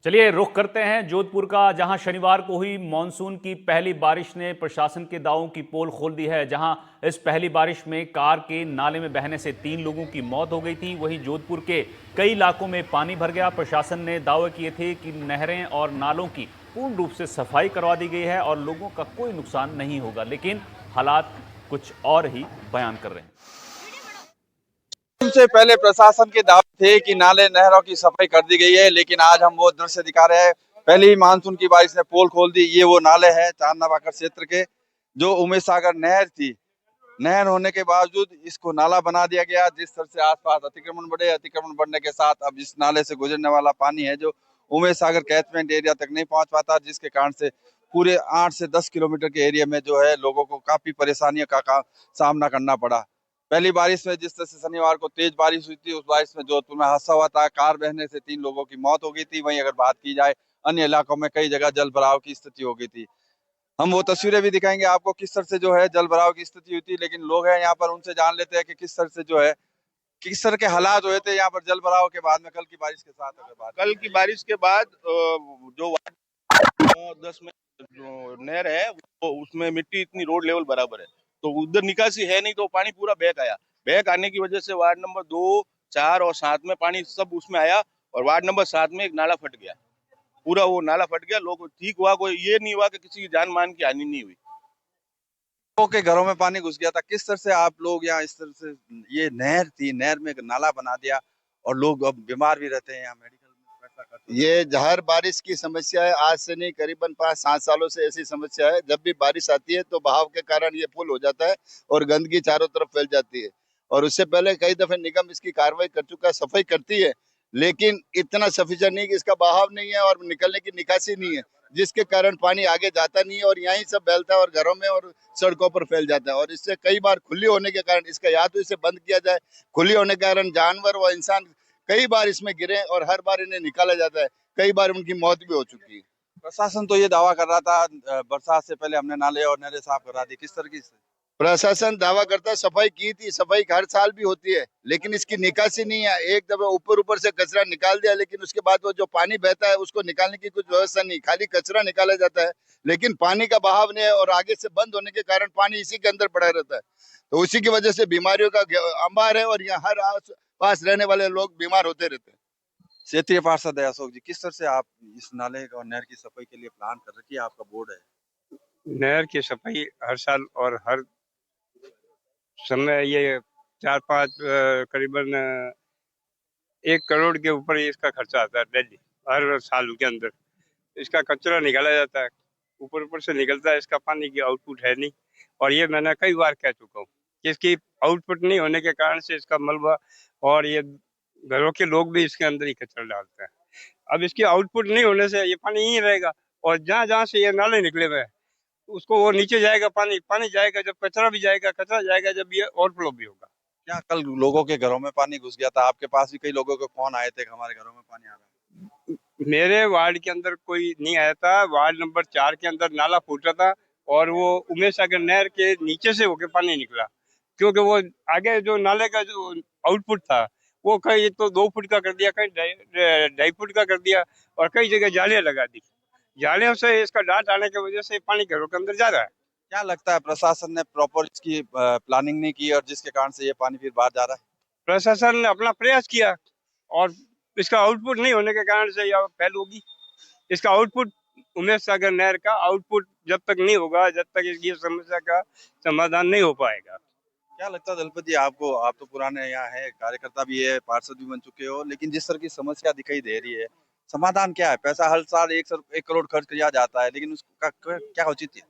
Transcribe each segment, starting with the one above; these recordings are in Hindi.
चलिए रुख करते हैं जोधपुर का, जहां शनिवार को हुई मानसून की पहली बारिश ने प्रशासन के दावों की पोल खोल दी है। जहां इस पहली बारिश में कार के नाले में बहने से 3 लोगों की मौत हो गई थी, वहीं जोधपुर के कई इलाकों में पानी भर गया। प्रशासन ने दावे किए थे कि नहरें और नालों की पूर्ण रूप से सफाई करवा दी गई है और लोगों का कोई नुकसान नहीं होगा, लेकिन हालात कुछ और ही बयान कर रहे हैं। से पहले प्रशासन के दावे थे कि नाले नहरों की सफाई कर दी गई है, लेकिन आज हम वो दृश्य दिखा रहे हैं। पहले ही मानसून की बारिश ने पोल खोल दी। ये वो नाले हैं चांदनाबाकर क्षेत्र के, जो उमेश सागर नहर थी। नहर होने के बावजूद इसको नाला बना दिया गया, जिस तरह से आसपास अतिक्रमण बढ़ने के साथ अब इस नाले से गुजरने वाला पानी है जो उमेश सागर कैचमेंट एरिया तक नहीं पहुंच पाता, जिसके कारण से पूरे 8 से 10 किलोमीटर के एरिया में जो है लोगों को काफी परेशानियों का सामना करना पड़ा। पहली बारिश में जिस तरह से शनिवार को तेज बारिश हुई थी, उस बारिश में जोधपुर में हादसा हुआ था, कार बहने से 3 लोगों की मौत हो गई थी। वहीं अगर बात की जाए अन्य इलाकों में कई जगह जल भराव की स्थिति हो गई थी। हम वो तस्वीरें भी दिखाएंगे आपको किस तरह से जो है जल भराव की स्थिति हुई थी, लेकिन लोग हैं यहाँ पर, उनसे जान लेते हैं कि किस तरह से जो है किस तरह के हालात हुए थे यहाँ पर जल भराव के बाद में कल की बारिश के साथ। अगर बात कल की बारिश के बाद जो वार्ड 10 में जो नहर है वो उसमें मिट्टी इतनी रोड लेवल बराबर है, तो उधर निकासी है नहीं, तो पानी पूरा बहक आया। बहक आने की वजह से वार्ड नंबर 2, 4 और 7 में पानी सब उसमें आया और वार्ड नंबर 7 में एक नाला फट गया। पूरा वो नाला फट गया, लोग ठीक हुआ, कोई ये नहीं हुआ कि किसी की जान मान की हानि नहीं हुई। लोगों के घरों में पानी घुस गया था, किस तरह से आप लोग यहाँ इस तरह से, ये नहर थी, नहर में एक नाला बना दिया और लोग अब बीमार भी रहते हैं यहाँ मेडिकल में पैसा खर्च। ये हर बारिश की समस्या है, आज से नहीं करीबन 5-7 सालों से ऐसी समस्या है। जब भी बारिश आती है तो बहाव के कारण ये पुल हो जाता है और गंदगी चारों तरफ फैल जाती है। और उससे पहले कई दफे निगम इसकी कार्रवाई कर चुका है, सफाई करती है, लेकिन इतना सफिशिएंट नहीं कि इसका बहाव नहीं है और निकलने की निकासी नहीं है, जिसके कारण पानी आगे जाता नहीं है और यहीं सब फैलता है और घरों में और सड़कों पर फैल जाता है। और इससे कई बार खुली होने के कारण इसका या तो इसे बंद किया जाए, खुली होने के कारण जानवर व इंसान कई बार इसमें गिरे और हर बार इन्हें निकाला जाता है, कई बार उनकी मौत भी हो चुकी है। प्रशासन तो ये दावा कर रहा था बरसात से पहले हमने नाले और नहरें साफ करा दी, किस तरह की प्रशासन दावा करता है सफाई की थी, सफाई हर साल भी होती है, लेकिन इसकी निकासी नहीं है। एक दफा ऊपर ऊपर से कचरा निकाल दिया, लेकिन उसके बाद वो जो पानी बहता है उसको निकालने की कुछ व्यवस्था नहीं, खाली कचरा निकाला जाता है, लेकिन पानी का बहाव नहीं है और आगे से बंद होने के कारण पानी इसी के अंदर पड़ा रहता है। तो उसी की वजह से बीमारियों का अंबार है और यहाँ हर आस पास रहने वाले लोग बीमार होते रहते हैं। क्षेत्रीय पार्षद है अशोक जी, किस तरह से आप इस नाले और नहर की सफाई के लिए प्लान कर रखी है, आपका बोर्ड है? नहर की सफाई हर साल और हर समय ये 4-5 करीबन 1 करोड़ के ऊपर ही इसका खर्चा आता है डेली, हर साल के अंदर। इसका कचरा निकाला जाता है, ऊपर ऊपर से निकलता है, इसका पानी की आउटपुट है नहीं। और ये मैंने कई बार कह चुका हूँ कि इसकी आउटपुट नहीं होने के कारण से इसका मलबा और ये घरों के लोग भी इसके अंदर ही कचरा डालते हैं। अब इसकी आउटपुट नहीं होने से ये पानी यहीं रहेगा और जहाँ जहाँ से ये नाले निकले हुए हैं उसको वो नीचे जाएगा, पानी पानी जाएगा, जब कचरा भी जाएगा, कचरा जाएगा, जब ये ओवरफ्लो भी होगा। क्या कल लोगों के घरों में पानी घुस गया था? आपके पास भी कई लोगों के फोन आए थे कि हमारे घरों में पानी आ रहा है। मेरे वार्ड के अंदर कोई नहीं आया था, वार्ड नंबर 4 के अंदर नाला फूटा था और वो उमेश सागर नहर के नीचे से होके पानी निकला, क्योंकि वो आगे जो नाले का जो आउटपुट था वो कहीं तो 2 फुट का कर दिया, कहीं 2.5 फुट का कर दिया और कई जगह जालियां लगा दी। जालियों से इसका डांट आने की वजह से पानी घरों के अंदर जा रहा है। क्या लगता है प्रशासन ने प्रॉपर इसकी प्लानिंग नहीं की और जिसके कारण से ये पानी फिर बाहर जा रहा है? प्रशासन ने अपना प्रयास किया और इसका आउटपुट नहीं होने के कारण से यह फैल होगी। इसका आउटपुट उमेश सागर नहर का आउटपुट जब तक नहीं होगा, जब तक इसकी समस्या का समाधान नहीं हो पाएगा। क्या लगता है दलपत जी आपको? आप तो पुराने यहाँ है, कार्यकर्ता भी है, पार्षद भी बन चुके हो, लेकिन जिस तरह की समस्या दिखाई दे रही है, समाधान क्या है? पैसा हर साल 1 करोड़ खर्च किया जाता है, लेकिन उसका क्या औचित्य है?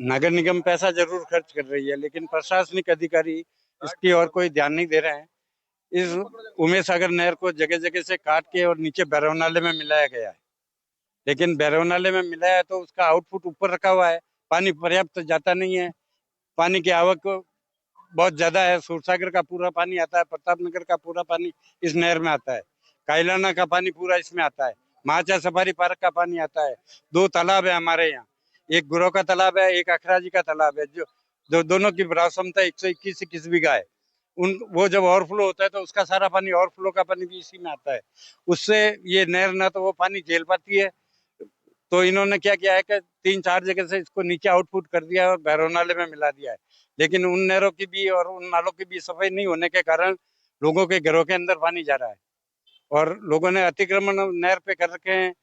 नगर निगम पैसा जरूर खर्च कर रही है, लेकिन प्रशासनिक अधिकारी इसकी और कोई ध्यान नहीं दे रहे हैं। इस उमेश सागर नहर को जगह जगह से काट के और नीचे भैरव नाले में मिलाया गया है, लेकिन भैरव नाले में मिलाया है तो उसका आउटपुट ऊपर रखा हुआ है, पानी पर्याप्त जाता नहीं है। पानी की आवक बहुत ज्यादा है, सूरसागर का पूरा पानी आता है, प्रताप नगर का पूरा पानी इस नहर में आता है, कायलाना का पानी पूरा इसमें आता है, महाचा सफारी पार्क का पानी आता है। 2 तालाब है हमारे यहाँ, एक गुरु का तालाब है, एक अखराजी का तालाब है, जो दोनों की भराव क्षमता 121 बीघा है। उन वो जब ओवरफ्लो होता है तो उसका सारा पानी, ओवरफ्लो का पानी भी इसी में आता है। उससे ये नहर ना तो वो पानी झेल पाती है, तो इन्होंने क्या किया है कि 3-4 जगह से इसको नीचे आउटपुट कर दिया है और भैरव नाले में मिला दिया है। लेकिन उन नहरों की भी और उन नालों की भी सफाई नहीं होने के कारण लोगों के घरों के अंदर पानी जा रहा है, और लोगों ने अतिक्रमण नहर पे कर रखे हैं।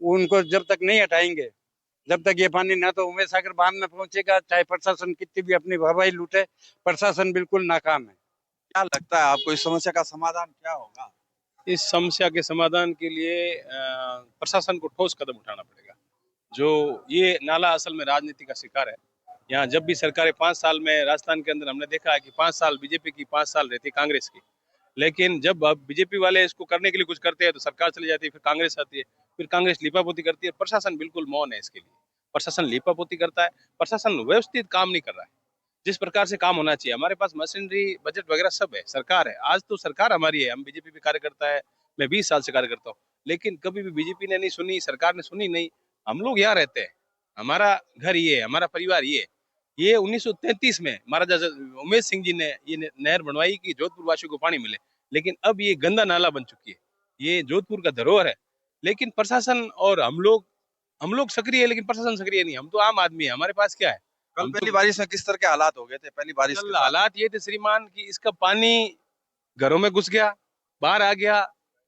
उनको जब तक नहीं हटाएंगे, जब तक ये पानी ना तो उमेश सागर बांध में पहुंचेगा, चाहे प्रशासन कितनी भी अपनी वाहवाही लूटे, प्रशासन बिल्कुल नाकाम है। क्या लगता है आपको इस समस्या का समाधान क्या होगा? इस समस्या के समाधान के लिए प्रशासन को ठोस कदम उठाना पड़ेगा। जो ये नाला असल में राजनीति का शिकार है। यहाँ जब भी सरकारें 5 साल में, राजस्थान के अंदर हमने देखा है कि 5 साल बीजेपी की, 5 साल रहती कांग्रेस की। लेकिन जब अब बीजेपी वाले इसको करने के लिए कुछ करते हैं तो सरकार चली जाती है, फिर कांग्रेस आती है, फिर कांग्रेस लीपापोती करती है। प्रशासन बिल्कुल मौन है इसके लिए। प्रशासन लीपापोती करता है, प्रशासन व्यवस्थित काम नहीं कर रहा है जिस प्रकार से काम होना चाहिए। हमारे पास मशीनरी, बजट वगैरह सब है, सरकार है। आज तो सरकार हमारी है, हम बीजेपी पे कार्यकर्ता है, मैं 20 साल से कार्य करता हूँ, लेकिन कभी भी बीजेपी ने नहीं सुनी, सरकार ने सुनी नहीं। हम लोग यहाँ रहते हैं, हमारा घर ये है, हमारा परिवार ये है। ये 1933 में महाराजा उमेश सिंह जी ने ये नहर बनवाई कि जोधपुर वासियों को पानी मिले, लेकिन अब ये गंदा नाला बन चुकी है। ये जोधपुर का धरोहर है, लेकिन प्रशासन और हम लोग सक्रिय है, लेकिन प्रशासन सक्रिय नहीं। हम तो आम आदमी है, हमारे पास क्या है? कल हम पहली तो बारिश में किस तरह के हालात हो गए थे? पहली बारिश के कल साथ? हालात ये थे श्रीमान कि इसका पानी घरों में घुस गया, बाहर आ गया।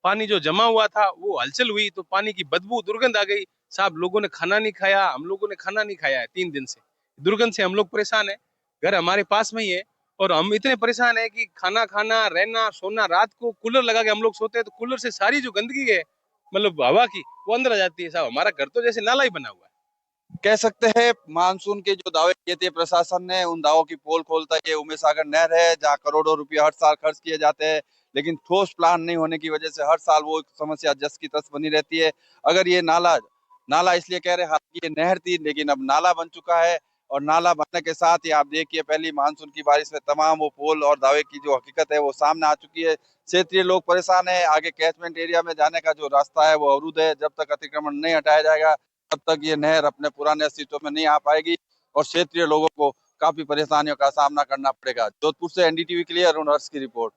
पानी जो जमा हुआ था वो हलचल हुई तो पानी की बदबू, दुर्गंध आ गई। साहब, लोगों ने खाना नहीं खाया, हम लोगों ने खाना नहीं खाया है 3 दिन से। दुर्गंध से हम लोग परेशान है। घर हमारे पास में ही है और हम इतने परेशान है कि खाना खाना, रहना, सोना, रात को कूलर लगा के हम लोग सोते हैं तो कूलर से सारी जो गंदगी है, मतलब हवा की, वो अंदर आ जाती है। साहब, हमारा घर तो जैसे नाला ही बना हुआ है। कह सकते हैं मानसून के जो दावे किए थे प्रशासन ने, उन दावों की पोल खोलता ये उमेश सागर नहर है, जहाँ करोड़ों रुपए हर साल खर्च किए जाते हैं, लेकिन ठोस प्लान नहीं होने की वजह से हर साल वो समस्या जस की तस बनी रहती है। अगर ये नाला नाला इसलिए कह रहे हैं, हालांकि ये नहर थी लेकिन अब नाला बन चुका है, और नाला बनने के साथ ही आप देखिए पहली मानसून की बारिश में तमाम वो पोल और दावे की जो हकीकत है वो सामने आ चुकी है। क्षेत्रीय लोग परेशान है, आगे कैचमेंट एरिया में जाने का जो रास्ता है वो अवरुद्ध है। जब तक अतिक्रमण नहीं हटाया जाएगा तब तक ये नहर अपने पुराने अस्तित्व में नहीं आ पाएगी और क्षेत्रीय लोगों को काफी परेशानियों का सामना करना पड़ेगा। जोधपुर से एनडीटीवी के लिए अरुण हर्ष की रिपोर्ट।